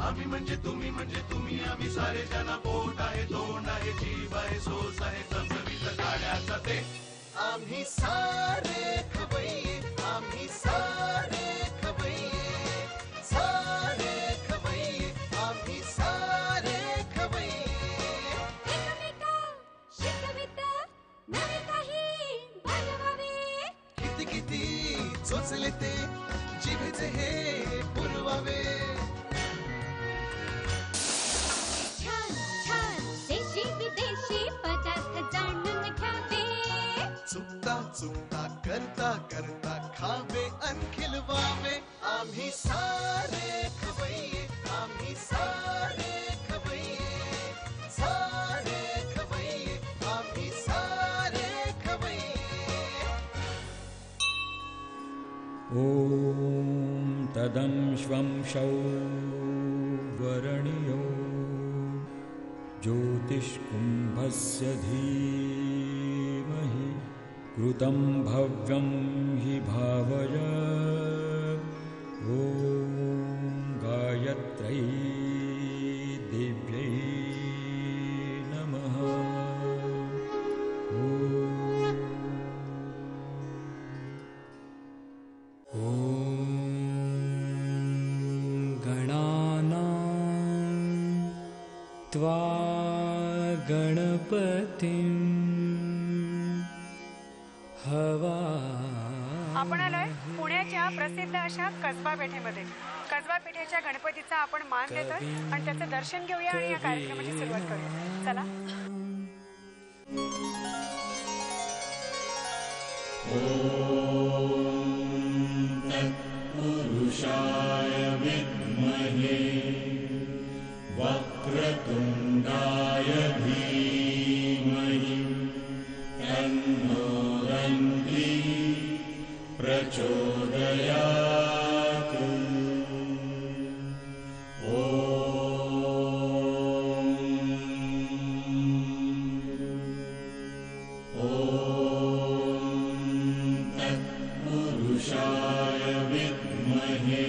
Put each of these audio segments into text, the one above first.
आम्ही म्हणजे तुम्ही आम्ही सारे जना पोट आहे तोंड आहे जीभ आहे सोस आहे चमचमीत गाण्याचा ते आम्ही सारे खवय्ये आम्ही सारे खवय्ये सारे खवय्ये आम्ही सारे खवय्ये एकमेका शिकवित नवे काही बनवावे किती किती चोचले ते जिभेचे हे पुरवावे छान छान देशी विदेशी पदार्थ जाणून घ्यावे चुकता चुकता करता करता खावे अन खिलवावे आम्ही सारे खवय्ये आम्ही सारे खवय्ये सारे खवय्ये आम्ही सारे खवय्ये ॐ तदंश्वं शौ वरणियो ज्योतिष्कुम्भस्य धीमहि कृतं भव्यं हि भावय ॐ गायत्र्यै दिव्यै नमः त्वा गणपतिं हवा. आपण आलोय पुण्याच्या प्रसिद्ध अशा कसबा पेठेमध्ये. कसबा पेठेच्या गणपतीचा आपण मान देतोय आणि त्याचं दर्शन घेऊया आणि या कार्यक्रमाची सुरुवात करूया. चला. पुरुषाय विद्महे वक्रतुण्डाय धीमहि तन्नो दन्ती प्रचोदयात्. तत्पुरुषाय विद्महे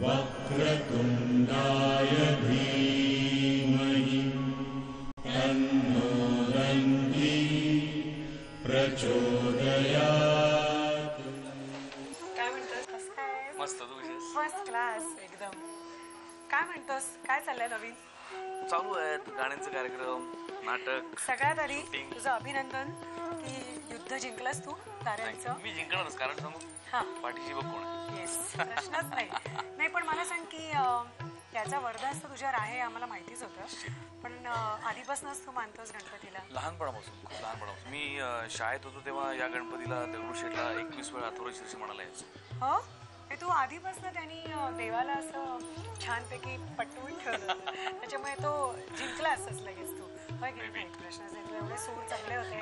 वक्रतुण्डाय धीमहि तन्नो दन्ती प्रचोदयात्. काय म्हणतोस? कसं आहेस? मस्त. तू विशेष? फर्स्ट क्लास एकदम. काय म्हणतोस? काय चाललंय नवीन? चालू आहेत गाण्यांचे कार्यक्रम, नाटक. सगळ्यात आधी तुझं अभिनंदन की युद्ध जिंकलंस तू ताऱ्यांचं. मी जिंकणारच, कारण सांगू हा पाठीशी बघ कोण आहे. येस, प्रश्नच नाही. नाही पण मला सांग की याचा वरदास्त तुझ्यावर आहे आम्हाला माहितीच होतं, पण आधीपासूनच तू मानतोस गणपतीला? लहानपणापासून, खूप लहानपणापासून. मी शाळेत होतो तेव्हा या गणपतीला दगडूशेठला 21 वेळा अथर्व शीर्ष म्हणायला यायचो. हो, हे तू आधीपासून त्यांनी देवाला असं छानपैकी पटवून ठेवलं, त्याच्यामुळे तो जिंकला असंच लगेच तू. होय की नाही? प्रश्नच नाही. तू एवढे सूर चांगले होते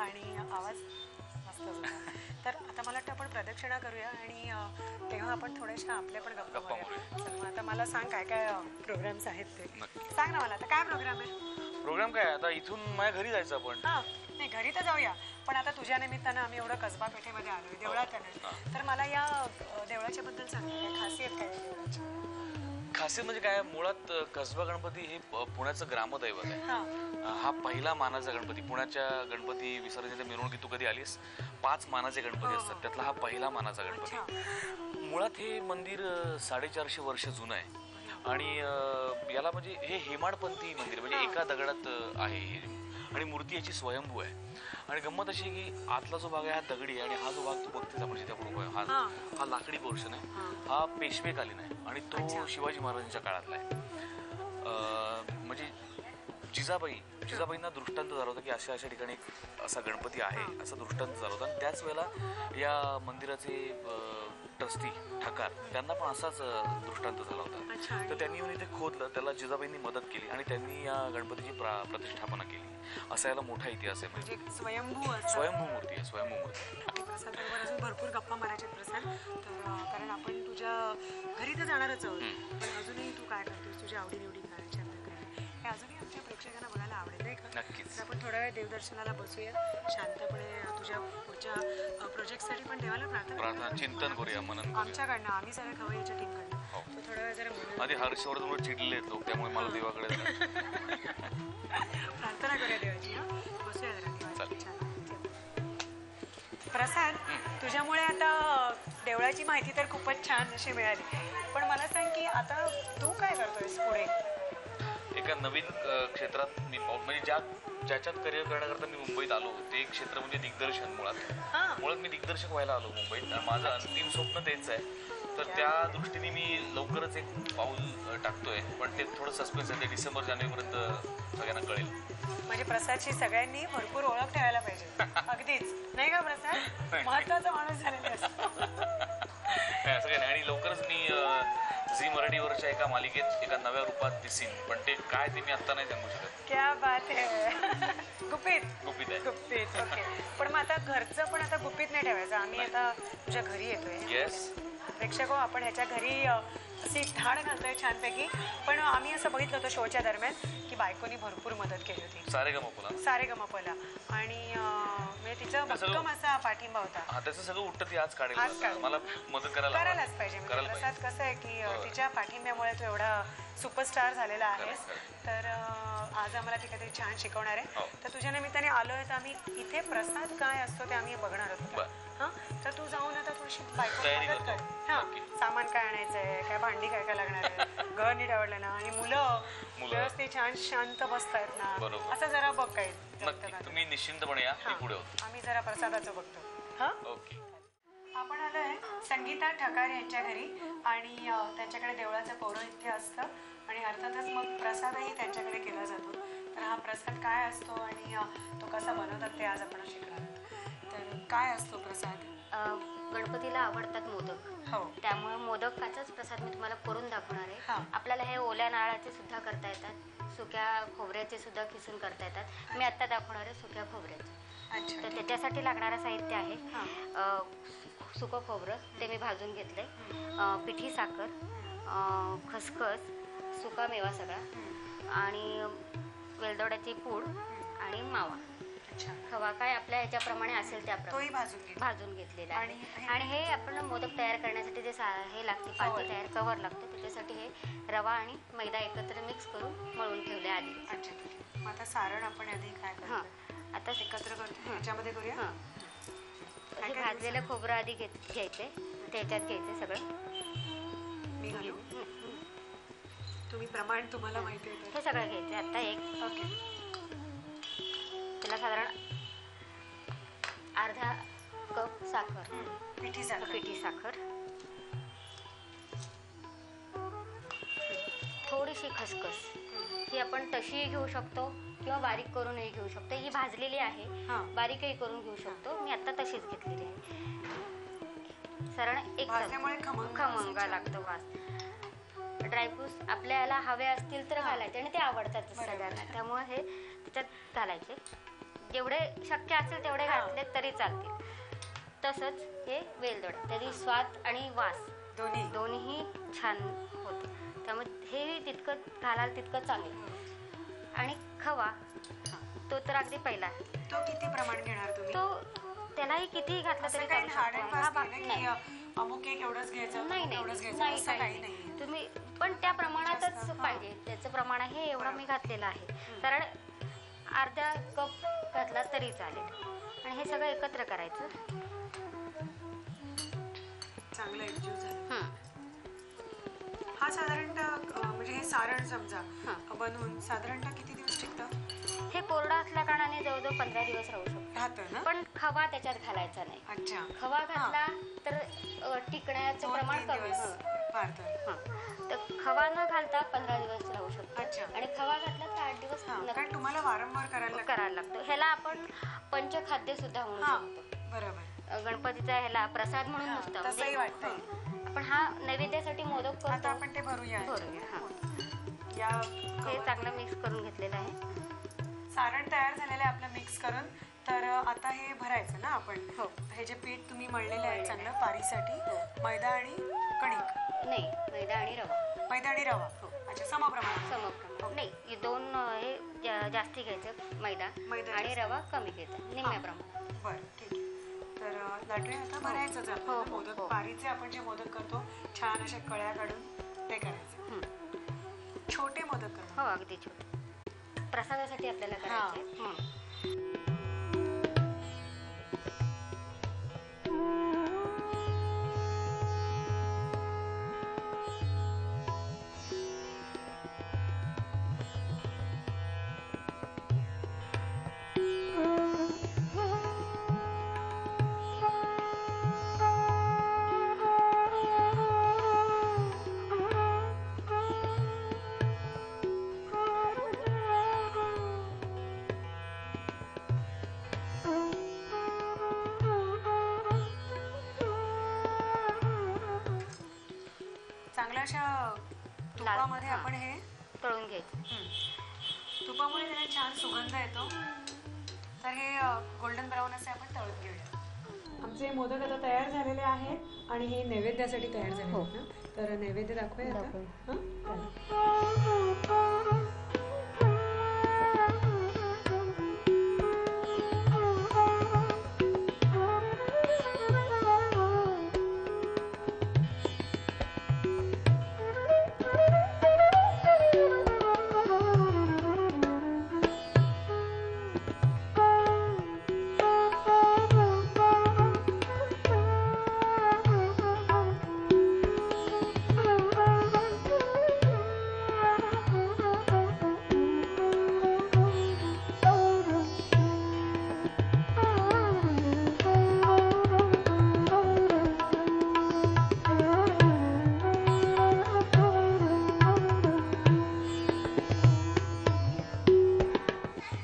आणि आवाज मस्त होता. तर आता मला वाटतं आपण प्रदक्षिणा करूया आणि तेव्हा आपण थोड्याशा आपल्या पण गप्पा मारूया. तर मग आता मला सांग काय काय प्रोग्राम्स आहेत ते. सांग ना मला, आता काय प्रोग्राम आहे? प्रोग्राम काय आता इथून माझ्या घरी जायचं आपण. हां, नाही घरी तर जाऊया, पण आता तुझ्या निमित्तानं आम्ही एवढं कसबा पेठेमध्ये आलोय, देवळात आलोय, तर मला या देवळाच्या बद्दल सांग. काय खासियत काय आहे देवळाची? खासियत म्हणजे काय, मुळात कसबा गणपती हे पुण्याचं ग्रामदैवत आहे. हा पहिला मानाचा गणपती. पुण्याच्या गणपती विसर्जनाच्या मिरवणुकीत तू कधी आलीस? 5 मानाचे गणपती असतात, त्यातला हा पहिला मानाचा गणपती. मुळात हे मंदिर 450 वर्ष जुनं आहे आणि याला म्हणजे हे हेमाडपंथी मंदिर, म्हणजे एका दगडात आहे आणि मूर्ती याची स्वयंभू आहे. आणि गंमत अशी की आतला जो भाग आहे हा दगडी आहे आणि हा जो भाग तू बघतेस आपण जिथे आपण उभा आहे हा लाकडी पोर्शन आहे. हा पेशवेकालीन आहे आणि तो शिवाजी महाराजांच्या काळातला आहे. म्हणजे जिजाबाईंना दृष्टांत झाला होता की अशा अशा ठिकाणी असा गणपती आहे, असा दृष्टांत झाला होता. आणि त्याच वेळेला या मंदिराचे ट्रस्टी ठकार त्यांना पण असाच दृष्टांत झाला होता. तर त्यांनी येऊन इथे खोदलं, त्याला जिजाबाईंनी मदत केली आणि त्यांनी या गणपतीची प्रतिष्ठापना केली. असा याला मोठा इतिहास आहे. म्हणजे स्वयंभू मूर्ती आहे, स्वयंभू मूर्ती. प्रसाद बरोबर अजून भरपूर गप्पा मारायचे प्रसाद. तर कारण आपण तुझ्या घरी तर जाणारच आहोत, पण अजूनही तू काय करतोस, तुझ्या आवडीनिवडी काय, छंद काय, हे अजूनही आमच्या प्रेक्षकांना बघायला आवडेल नाही का? नक्कीच. तर आपण थोडा वेळ देवदर्शनाला बसूया शांतपणे, तुझ्या पुढच्या प्रोजेक्टसाठी पण देवाला प्रार्थना चिंतन करूया, मनन करूया. आमच्याकडनं, आम्ही सगळ्या खवय्याच्या टीमकडनं. हो. तो थोडा वेळ जरा बोलूया. आधी हर्षवर्धनवर चिडलेले आहेत लोक, त्यामुळे मला देवाकडे प्रार्थना करूया देवाची. बसूया जरा देवाची. चालेल. छान. प्रसाद, तुझ्यामुळे आता देवळाची माहिती तर खूपच छान अशी मिळाली, पण मला सांग की आता तू काय करतोयस पुढे? एका नवीन क्षेत्रात मी म्हणजे ज्याच्यात करिअर करण्याकरता मी मुंबईत आलो, ते एक क्षेत्र म्हणजे दिग्दर्शन. मुळात मी दिग्दर्शक व्हायला आलो मुंबईत. माझं अंतिम स्वप्न तेच आहे. तर त्या दृष्टीने मी लवकरच एक पाऊल टाकतोय, पण ते थोडं सस्पेन्स आहे. ते डिसेंबर जानेवारीपर्यंत सगळ्यांना कळेल. म्हणजे प्रसादची सगळ्यांनी भरपूर ओळख ठेवायला पाहिजे. अगदीच नाही का प्रसाद? महत्वाचा माणूस झालेला असतो. असं काही नाही. आणि लवकरच मी झी मराठीवरच्या एका मालिकेत एका नव्या रूपात दिसीन, पण ते काय ते मी आता नाही सांगू शकत. क्या बात आहे. गुपित गुपित आहे. गुपित. ओके. पण मग आता घरचं पण आता गुपित नाही ठेवायचं. आम्ही आता तुझ्या घरी येतोय. येस. प्रेक्षक, आपण ह्याच्या घरी अशी ठाण घालतोय छानपैकी. पण आम्ही असं बघितलं होतं शोच्या दरम्यान की बायकोनी भरपूर मदत केली होती सारेगमपला, आणि म्हणजे तिचा भक्कम असा पाठिंबा होता. हा, त्याचं सगळं उठतं ती आज काढेल. मला मदत करायलाच पाहिजे. म्हणजे प्रसाद कसं आहे की तिच्या पाठिंब्यामुळे तू एवढा सुपरस्टार झालेला आहेस. तर आज आम्हाला ती काहीतरी छान शिकवणार आहे. तर तुझ्या निमित्ताने आलोय, तर आम्ही इथे प्रसाद काय असतो ते आम्ही बघणार आहोत. हा, तर तू जाऊन आता थोडीशी बायको मदत कर. हा, सामान काय आणायचंय, काय भांडी काय काय लागणार आहे, घर नीट आवडलं ना, आणि मुलं व्यवस्थित छान शांत बसतायत ना, असं जरा बघ. काही तुम्ही निश्चिंतपणे या, मी पुढे होतो. आम्ही जरा प्रसादाचं बघतो. हा, ओके. आपण आलोय संगीता ठकार यांच्या घरी, आणि त्यांच्याकडे देवळाचं पौरोहित्य असतं, आणि अर्थातच मग प्रसादही त्यांच्याकडे केला जातो. तर हा प्रसाद काय असतो आणि तो कसा बनवतात ते आज आपण शिकणार आहोत. तर काय असतो प्रसाद? गणपतीला आवडतात मोदक. हो. त्यामुळे मोदकाचाच प्रसाद मी तुम्हाला करून दाखवणार आहे. हा. आपल्याला हे ओल्या नारळाचे सुद्धा करता येतात, सुक्या खोबऱ्याचे सुद्धा किसून करता येतात. मी आता दाखवणार आहे सुक्या खोबऱ्याचे. अच्छा. तर त्याच्यासाठी लागणारं साहित्य आहे सुकं खोबरं, ते मी भाजून घेतलंय, पिठी साखर, खसखस, सुका मेवा सगळा, आणि वेलदोड्याची पूड आणि मावा. खवा काय आपल्या ह्याच्याप्रमाणे असेल त्याप्रमाणे भाजून घेतलेला आहे. आणि हे आपण मोदक तयार करण्यासाठी जे हे लागते, पाती तयार कवर लागतं, त्याच्यासाठी हे रवा आणि मैदा एकत्र मिक्स करून मळून ठेवले आधी. अच्छा. मग आता सारण आपण आधी काय करतो? आता एकत्र करतो, ह्याच्यामध्ये करूया. हे भाजलेलं खोबरं आधी घ्यायचे, त्याच्यात घ्यायचे सगळं. मी घालू? तुम्ही प्रमाण तुम्हाला माहिती आहे हे सगळं घ्यायचं. आता एक त्याला साधारण अर्धा कप साखर, पिठी साखर, थोडीशी खसखस. ही आपण तशीही घेऊ शकतो किंवा बारीक करूनही घेऊ शकतो. ही भाजलेली आहे, बारीकही करून घेऊ शकतो. मी आता तशीच घेतलेली आहे. साधारण एक खमंगा लागतो वास. ड्रायफ्रूट्स आपल्याला हवे असतील तर घालायचे, आणि ते आवडतात सगळ्यांना, त्यामुळे हे त्याच्यात घालायचे. जेवढे शक्य असेल तेवढे घातले तरी चालतील. तसंच हे वेलदोडा, त्याची स्वाद आणि वास दोन्ही छान होते, त्यामुळे हे तितकं घालाल तितकं चांगलं. आणि खवा तो तर अगदी पहिला. तो किती प्रमाण घेणार तुम्ही? तो त्यालाही कितीही घातला तरी नाही. अमुक एक एवढंच घ्यायचं, नाही. तुम्ही पण त्या प्रमाणातच पाहिजे. त्याचं प्रमाण आहे एवढं मी घातलेलं आहे. कारण अर्धा कप घातला तरी चालेल. आणि हे सगळं एकत्र करायचं. चांगलं एकजीव झालं. हा साधारणतः म्हणजे हे सारण समजा बनवून साधारणतः किती दिवस टिकतं? हे कोरडा असल्या कारणाने जवळजवळ 15 दिवस राहू शकतो. पण खवा त्याच्यात घालायचा नाही. अच्छा. खवा घातला तर टिकण्याचं प्रमाण कमी. तर खवा न घालता 15 दिवस राहू शकतो. आणि खवा घातला तर 8 दिवस. कारण तुम्हाला वारंवार करायला लागतो. ह्याला आपण पंचखाद्य सुद्धा म्हणू शकतो. बरोबर. गणपतीचा ह्याला प्रसाद म्हणून नसतं. तसंही वाटतंय. आपण हा नैवेद्यासाठी मोदक करतो. आता आपण ते भरूया. हे चांगलं मिक्स करून घेतलेलं आहे. सारण तयार झालेलं आहे आपलं मिक्स करून. तर आता हे भरायचं ना आपण. हे जे पीठ तुम्ही मळलेलं आहे चांगलं पारीसाठी, मैदा आणि कणिक नाही, मैदा आणि रवा. मैदा आणि रवा अच्छा समप्रमाणात. समप्रमाण नाही, हे दोन हे जास्ती घ्यायचं मैदा मैदा आणि जास्त. रवा कमी घ्यायचा निम्म्या प्रमाणात. बरं ठीक आहे. तर लाटणे आता भरायचं हो, हो, मोदक हो. पारीचे आपण जे मोदक करतो छान अशा कळ्या काढून ते करायचे. छोटे मोदक करतो. हो अगदी छोटे प्रसादासाठी आपल्याला करायचे म्हणून. चांगल्या अशा तुपामध्ये आपण हे तळून घ्यायचं. तुपामुळे त्याला छान सुगंध येतो. तर हे गोल्डन ब्राऊन असे आपण तळून घेऊया. आमचे मोदक आता तयार झालेले आहेत आणि हे नैवेद्यासाठी तयार झाले आहेत ना. तर नैवेद्य दाखवूया आता.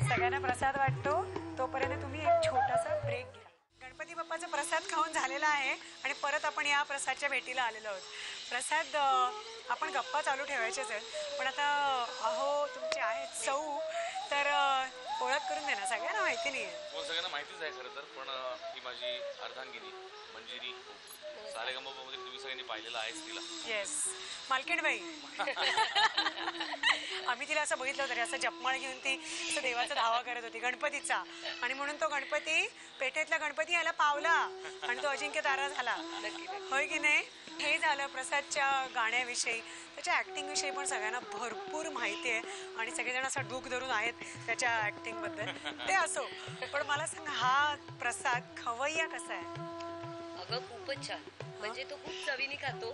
सगळ्यांना प्रसाद वाटतो तोपर्यंत तुम्ही एक छोटासा ब्रेक घ्या. गणपती बाप्पाचा प्रसाद खाऊन झालेला आहे आणि परत आपण या प्रसादच्या भेटीला आलेलो आहोत. प्रसाद आपण गप्पा चालू ठेवायचेच आहेत पण आता अहो तुमचे आहेत सौ तर ओळख करून देणार. सगळ्यांना माहिती नाही आहे. तुम्हाला सगळ्यांना माहितीच आहे खरं तर, पण ही माझी अर्धांगिनी मंजिरी सारेगममध्ये तुम्ही सगळ्यांनी पाहिलेलं आहेच तिला. येस मालकीणबाई. आम्ही तिला असं बघितलं तरी असं जपमाळ घेऊन ती असं देवाचा धावा करत होती गणपतीचा आणि म्हणून तो गणपती पेठेतला गणपती याला पावला आणि तो अजिंक्य तारा झाला. होय की नाही. हे झालं प्रसादच्या गाण्याविषयी. त्याच्या ऍक्टिंग विषयी पण सगळ्यांना भरपूर माहिती आहे आणि सगळेजण असं डूक धरून आहेत त्याच्या ऍक्टिंग बद्दल. ते असो पण मला सांग हा प्रसाद खवय्या कसा आहे. अगं खूपच छान. म्हणजे तो खूप चवीने खातो,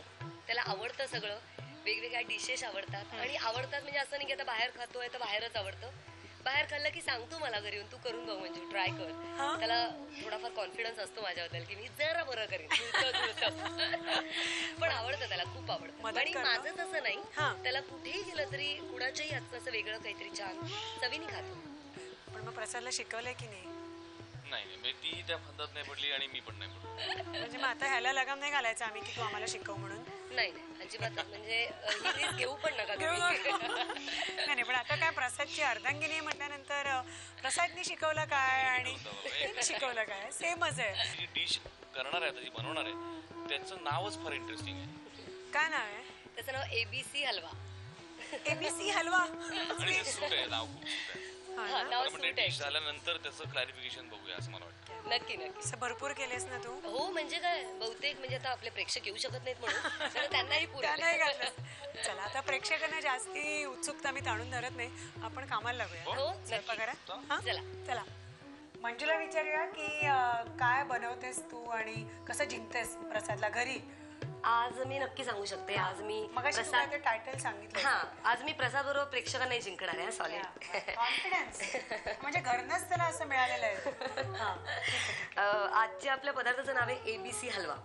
त्याला आवडतं सगळं, वेगवेगळ्या डिशेस आवडतात आणि आवडतात म्हणजे असं नाही की आता बाहेर खातोय तर बाहेरच आवडतं. बाहेर खाल्लं की सांगतो मला घरी येऊन तू करून बघ म्हणजे ट्राय कर. त्याला थोडाफार कॉन्फिडन्स असतो माझ्याबद्दल की मी जरा बरं करेन पण आवडतं त्याला, खूप आवडतं. आणि माझं तसं नाही, त्याला कुठेही गेलं तरी कुणाच्याही हातचं असं वेगळं काहीतरी छान चवीने खातो. पण मग प्रसादला शिकवलंय की नाही. नाही तीही त्या फंदात नाही पडली आणि मी पण नाही पडलो. म्हणजे मग आता ह्याला लगाम नाही घालायचा आम्ही की तू आम्हाला शिकव म्हणून. नाही अजिबात म्हणजे ही रिस्क घेऊ पण नका. नाही पण आता काय प्रसादची अर्धांगिनी म्हटल्यानंतर प्रसादनी शिकवलं काय आणि शिकवलं काय सेमच आहे. जी डिश करणार आहे जी बनवणार आहे त्याचं नावच फार इंटरेस्टिंग आहे. काय नाव आहे त्याचं नाव ABC हलवा. ABC हलवा. आणि ते सूट आहे, नाव खूप सूट आहे. डिश झाल्यानंतर त्याचं क्लॅरिफिकेशन बघूया असं मला वाटतं. नक्की असं भरपूर केलेस ना तू. हो म्हणजे काय बहुतेक म्हणजे आता आपले प्रेक्षक येऊ शकत नाहीत म्हणून त्यांनाही त्यांनाही घातलं. चला आता प्रेक्षकांना जास्ती उत्सुकता मी ताणून धरत नाही, आपण कामाला लागूया. हो पगार चला चला. मंजूला विचारूया की काय बनवतेस तू आणि कसं जिंकतेस प्रसादला घरी. आज मी नक्की सांगू शकते. आज मी प्रसाद टायटल सांगितलं. आज मी प्रसाद बरोबर प्रेक्षकांनाही जिंकणार आहे. सॉलिड कॉन्फिडन्स म्हणजे घरनच त्याला असं मिळालेलं आहे. आजच्या आपल्या पदार्थाचं नाव आहे ABC हलवा.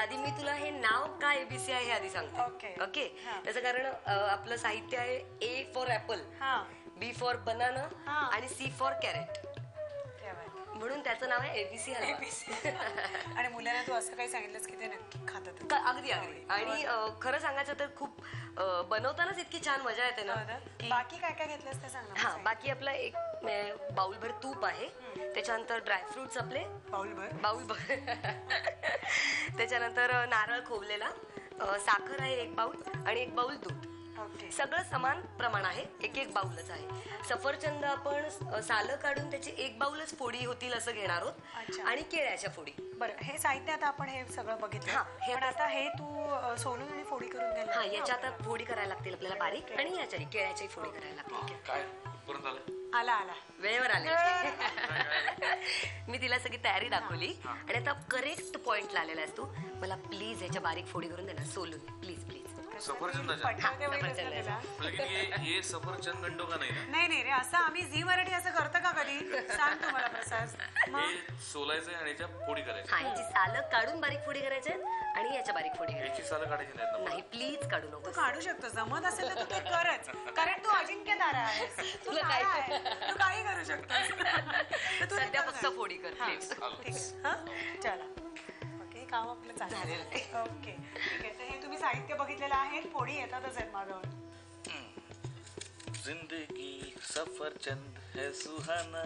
आधी मी तुला हे नाव का ABC आहे हे आधी सांगते. ओके. त्याचं कारण आपलं साहित्य आहे A for apple, B for banana आणि C फॉर कॅरेट. म्हणून त्याचं नाव आहे ABC हलवा. आणि मुलांना तू असं काही सांगितलंस की ते नक्की खातात. अगदी आणि खरं सांगायचं तर खूप बनवतानाच इतकी छान मजा येते ना. बाकी काय काय घेतलंस ते सांग ना. बाकी आपला एक बाउलभर तूप आहे, त्याच्यानंतर ड्रायफ्रुट्स आपले बाउलभर त्याच्यानंतर नारळ खोवलेला, साखर आहे 1 बाउल आणि 1 बाउल दूध. सगळं समान प्रमाण आहे, 1 बाउलच आहे. सफरचंद आपण सालं काढून त्याची 1 बाउलच फोडी होतील असं घेणार आहोत आणि केळ्याच्या फोडी. बरं, हे साहित्य आता आपण हे सगळं बघितलं. पण आता हे तू सोलून आणि फोडी करून घ्यायला. हा, याच्या आता फोडी करायला लागतील आपल्याला बारीक आणि याच्या केळ्याची फोडी करायला लागतील. काय परत आलं? आला वेळेवर आले. मी तिला सगळी तयारी दाखवली आणि आता करेक्ट पॉइंटला आलेला आहेस तू. मला प्लीज याच्या बारीक फोडी करून दे ना, सोलून प्लीज प्लीज. सफरचंदाच्या हे सफरचंद गंडो का नाही? नाही रे, असं आम्ही झी मराठी असं करतं का कधी? सांग तुम्हाला प्रसाद. हे सोलायचं आणि याच्या फोडी करायच्या. हा, याची सालं काढून बारीक फोडी करायचे आणि याच्या बारीक फोडी करायची. याची सालं काढायची नाहीत ना? नाही, प्लीज काढू नको. तू काढू शकतो, जमत असेल तर तू ते करच, कारण तू अजिंक्य तारा आहेस. तुला काय तू काही करू शकतोस. तू सध्या फक्त फोडी कर प्लीज. चला, ओके, काम आपलं झालेलं आहे. ओके, ठीक आहे. तर हे तुम्ही साहित्य बघितलेलं आहे, फोडी येतातच आहेत माझ्यावर. जिंदगी सफरचंद है सुहाना,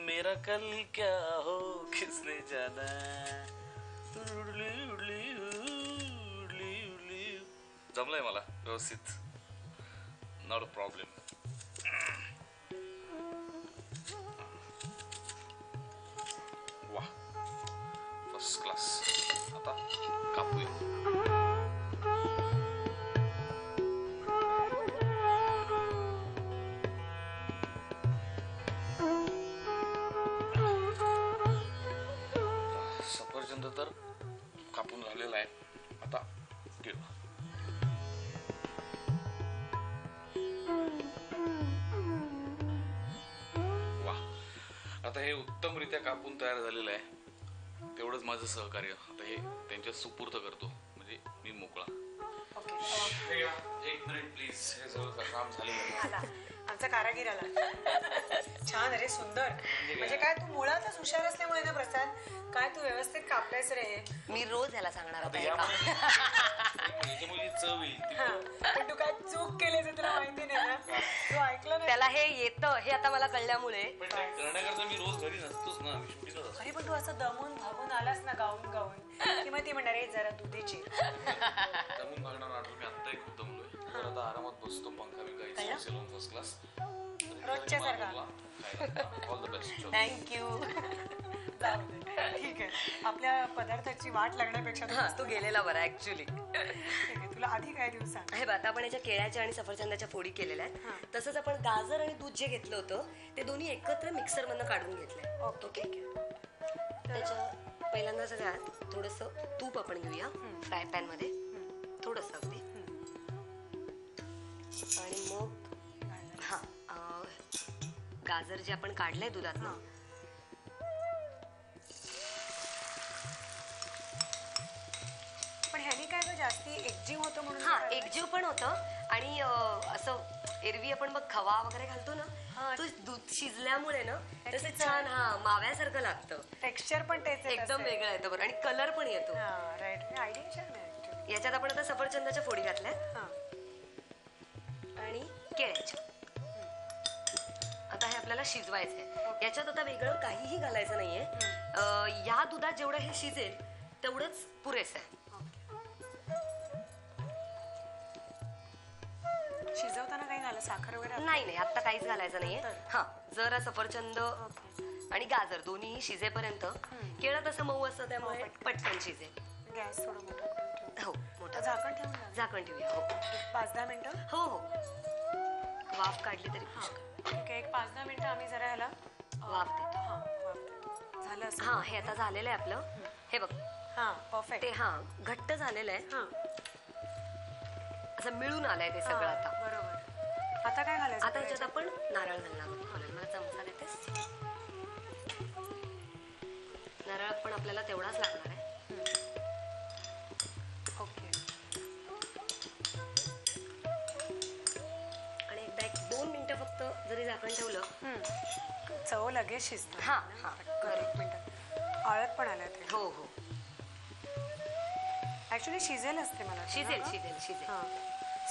मेरा कल क्या हो किसने जाना. जमलंय मला व्यवस्थित, नॉट अ प्रॉब्लेम. वा, फर्स्ट क्लास. आता कापूया. सफरचंद तर कापून झालेला आहे, आता घेऊ. वा, आता हे उत्तमरित्या कापून तयार झालेलं आहे. तेवढंच माझं सहकार्य. आता हे त्यांच्या सुपूर्द करतो, म्हणजे मी मोकळा. एक मिनिट प्लीज, हे सगळं काम झालेलं आहे. आमचा कारागीर आला. छान रे, सुंदर. म्हणजे काय, तू मुळातच हुशार असल्यामुळे ना प्रसाद, काय तू व्यवस्थित कापलायस रे. मी रोज ह्याला सांगणार होते. चव येईल. पण तू काय चूक केली ते तुला माहिती नाही ना, तू ऐकलं नाही. त्याला हे येतं हे आता मला कळल्यामुळे. करण्याकरता मी रोज घरी नसतोच ना, मी शूटिंगच. अरे पण तू असं दमून भागून आलास ना, गाऊन की मग ती म्हणणार रे जरा दुधीची. दमून भागणार आठवण, मी आत्ताही खूप दमलोय. तर आता आरामात बसतो, पंखा बिंखा सेलून फर्स्ट क्लास रोजच्या सारखा. All the best. थँक्यू. ठीक आहे, आपल्या पदार्थाची वाट लागण्यापेक्षा तू गेलेला बरा ऍक्च्युली. तुला आधी काय देऊ सांग. हे आता आपण याच्या केळ्याच्या आणि सफरचंदाच्या फोडी केलेल्या आहेत. तसंच आपण गाजर आणि दूध जे घेतलं होतं ते दोन्ही एकत्र मिक्सर मधनं काढून घेतलंय. ओके, त्याच्या पहिल्यांदा सगळ्यात थोडस तूप आपण घेऊया फ्राय पॅन मध्ये, थोडस अगदी. आणि मग गाजर जे आपण काढलंय दुधात ना, पण ह्यानी काय जास्ती एकजीव होतं म्हणून. एकजीव पण होतं आणि असं एरवी आपण बघ खवा वगैरे घालतो ना, तो दूध शिजल्यामुळे ना तसं छान माव्यासारखं लागतं. टेक्स्चर पण तेच एकदम वेगळं येतं बरं, आणि कलर पण येतो. याच्यात आपण आता सफरचंदाच्या फोडी घातल्या आणि केळ्याच्या. आता हे आपल्याला शिजवायचंय. याच्यात आता वेगळं काहीही घालायचं नाहीये. या दुधात जेवढं हे शिजेल तेवढंच पुरेसं आहे. शिजवताना काही घाला, साखर वगैरे नाही, आता काहीच घालायचं नाहीये. हा, जरा सफरचंद आणि गाजर दोन्ही शिजेपर्यंत. केळं तसं मऊ असतं त्यामुळे पटकन शिजेल. गॅस थोडं मोठा. हो, मोठं झाकण ठेवून. झाकण ठेवूया. हो, 5-10 मिनिटं. हो, वाफ काढली तरी ठीक आहे. एक 5-10 मिनिटं आम्ही जरा ह्याला वाफ देतो. झालं असं. हा, हे आता झालेलं आहे आपलं. हे बघ, परफेक्ट. ते घट्ट झालेलं आहे. असं मिळून आलंय ते सगळं आता. बरोबर. आता काय घालायचं? आता याच्यात आपण नारळ घालणार आहोत. मला चमचा देतेस? नारळ पण आपल्याला तेवढाच लागणार आहे. ओके. आणि एकदा 1-2 मिनिटं फक्त जरी झाकण ठेवलं, चव लगेच शिजतं. 1 मिनिट. आळत पण आल्या ते. हो. ऍक्च्युली शिजेल असते मला. शिजेल.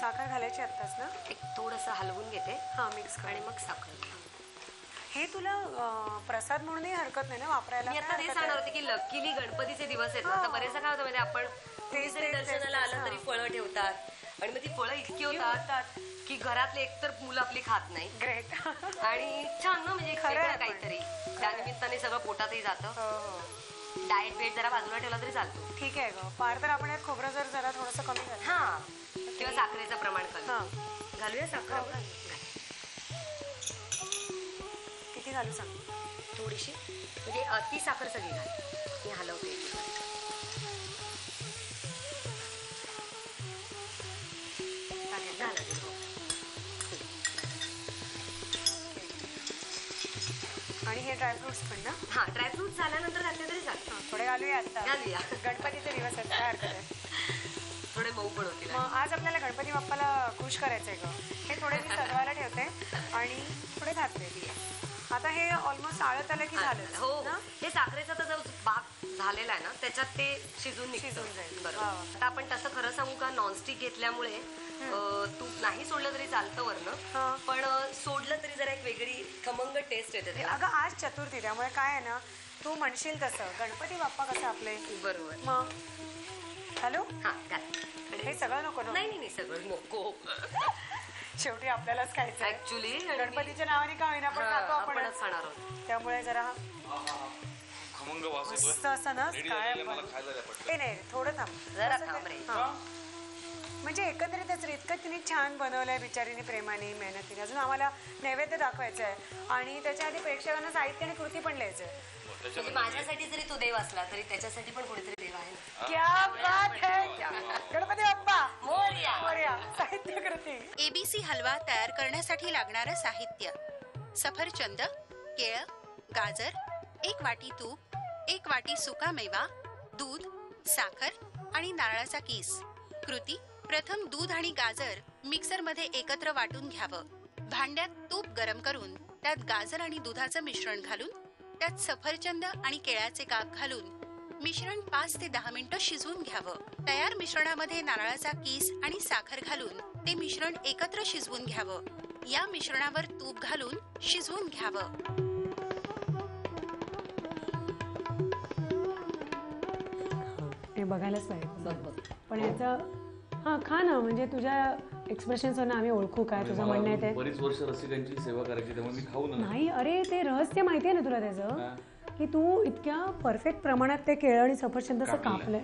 साखर घालायची आत्ताच ना? एक थोडंसं हलवून घेते. मिक्स आणि मग साखर. हे तुला प्रसाद म्हणूनही हरकत नाही ना वापरायला? मी आता ते सांगणार होते की लकीली गणपतीचे दिवस आहेत. आता बरेचदा काय होतं म्हणजे आपण तुम्ही जरी दर्शनाला आला तरी फळं ठेवतात आणि मग ती फळं इतकी होतात की घरातले एकतर मुलं आपली खात नाही. ग्रेट. आणि छान ना, म्हणजे खरं काहीतरी त्या निमित्ताने सगळं पोटातही जातं. डाएट वेट जरा बाजूला ठेवला तरी चालतो. ठीक आहे ग. फार तर आपण खोबरं जरा थोडंसं कमी झालं. हा, किंवा साखरेचं प्रमाण कमी घालूया. साखर किती घालू सांग? थोडीशी, म्हणजे अति साखर सगळी घाल. मी हलवते. आणि हे ड्रायफ्रुट्स पण ना? हा, ड्रायफ्रुट्स झाल्यानंतर घातले तरी चालतं. थोडे घालूया आता. घालूया. गणपतीचे दिवस आहेत, काय हरकत आहे. थोडे मऊ पण होतील. मग आज आपल्याला गणपती बाप्पाला खुश करायचंय ग. हे थोडे मी सजवायला ठेवते आणि थोडे घातले. आता हे ऑलमोस्ट आळत आलं की झालं. हो, हे साखरेचा तर जो पाक झालेला आहे ना त्याच्यात ते शिजून जाईल. बरोबर. आता आपण तसं खरं सांगू का, नॉनस्टिक घेतल्यामुळे तूप नाही सोडलं तरी चालतं वरनं, पण सोडलं तरी जरा एक वेगळी खमंग टेस्ट येते. अगं आज चतुर्थी, त्यामुळे काय आहे ना, तू म्हणशील तसं गणपती बाप्पा कसं आपले. बरोबर. मग हॅलो. हा, हे सगळं नको ना? नाही सगळं नको. शेवटी आपल्यालाच खायचं ऍक्च्युली. गणपतीच्या नावाने का होईना पण खातो आपणच खाणार आहोत. त्यामुळे जरा खमंग वास मस्त असं ना काय. ते नाही, थोडं थांब जरा थांब रे. म्हणजे एकंदरीतच इतकं तिने छान बनवलंय बिचारीने, प्रेमाने, मेहनतीने. अजून आम्हाला नैवेद्य दाखवायचं आहे आणि त्याच्या आधी प्रेक्षकांना साहित्य आणि कृती पण लिहायचं आहे. म्हणजे माझ्यासाठी जरी तो देव असला तरी त्याच्यासाठी पण कोणीतरी देव आहे ना. क्या बात है. गणपती बाप्पा मोरया. साहित्य कृती. एबीसी हलवा तयार करण्यासाठी लागणारं साहित्य: सफरचंद, केळं, गाजर, 1 वाटी तूप, 1 वाटी सुका मेवा, दूध, साखर आणि नारळाचा कीस. कृती: प्रथम दूध आणि गाजर मिक्सरमध्ये एकत्र वाटून घ्यावं. भांड्यात तूप गरम करून त्यात गाजर आणि दुधाचं मिश्रण घालून त्यात सफरचंद आणि केळाचे काप घालून मिश्रण 5 ते 10 मिनिटं शिजवून घ्यावं. तयार मिश्रणामध्ये नारळाचा कीस आणि साखर घालून ते मिश्रण एकत्र शिजवून घ्यावं. या मिश्रणावर तूप घालून शिजवून घ्यावं. हे बघायलाच पाहिजे. पण याचं खा ना, म्हणजे तुझ्या एक्सप्रेशन्स ना आम्ही ओळखू काय तुझं म्हणणं आहे ते. बरीच वर्ष रसिकांची सेवा करायची, त्यामुळे मी खाऊ नाही. अरे ते रहस्य माहितीये ना तुला त्याचं, की तू इतक्या परफेक्ट प्रमाणात ते केळं आणि सफरचंद असं कापलंय.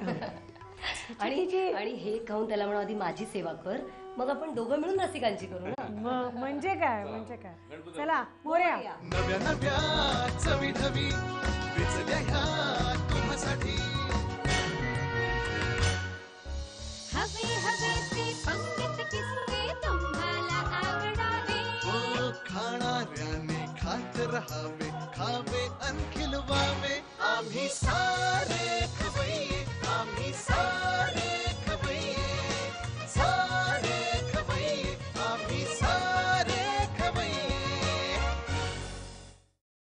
आणि हे खाऊन त्याला म्हणा आधी माझी सेवा कर, मग आपण दोघं मिळून रसिकांची करू ना. म्हणजे काय. चला मोरया. नव्या चवी ढवी विचल्या ह्या तुम्हासाठी.